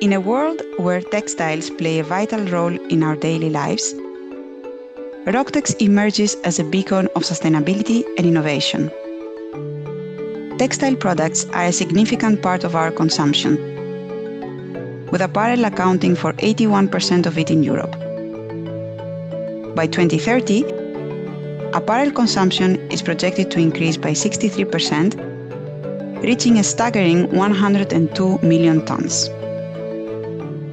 In a world where textiles play a vital role in our daily lives, ROCTex emerges as a beacon of sustainability and innovation. Textile products are a significant part of our consumption, with apparel accounting for 81% of it in Europe. By 2030, apparel consumption is projected to increase by 63%, reaching a staggering 102 million tons.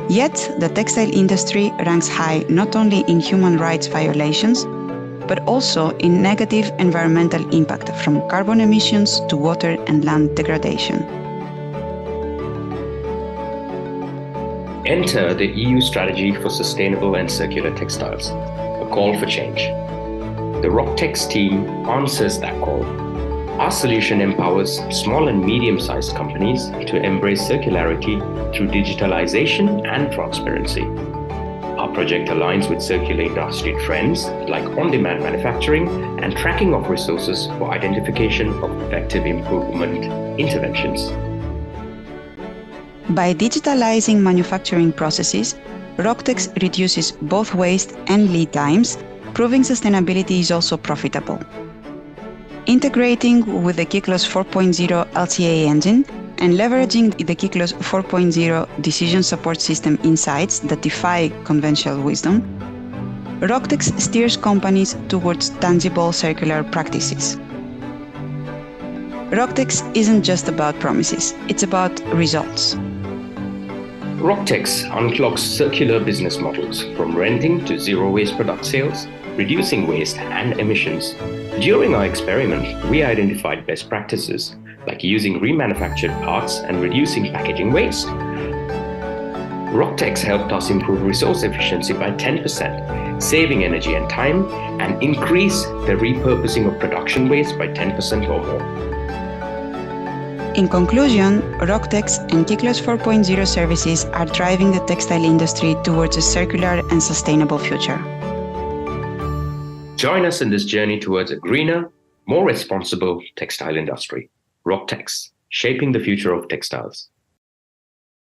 Yet, the textile industry ranks high not only in human rights violations, but also in negative environmental impact from carbon emissions to water and land degradation. Enter the EU Strategy for Sustainable and Circular Textiles, a call for change. The ROCTex team answers that call. Our solution empowers small and medium-sized companies to embrace circularity through digitalization and transparency. Our project aligns with circular industry trends like on-demand manufacturing and tracking of resources for identification of effective improvement interventions. By digitalizing manufacturing processes, ROCTex reduces both waste and lead times, proving sustainability is also profitable. Integrating with the KYKLOS 4.0 LCA engine and leveraging the KYKLOS 4.0 decision support system insights that defy conventional wisdom, ROCTex steers companies towards tangible circular practices. ROCTex isn't just about promises, it's about results. ROCTex unclogs circular business models from renting to zero-waste product sales, reducing waste and emissions. During our experiment, we identified best practices like using remanufactured parts and reducing packaging waste. ROCTex helped us improve resource efficiency by 10%, saving energy and time, and increase the repurposing of production waste by 10% or more. In conclusion, ROCTex and KYKLOS 4.0 services are driving the textile industry towards a circular and sustainable future. Join us in this journey towards a greener, more responsible textile industry. ROCTex, shaping the future of textiles.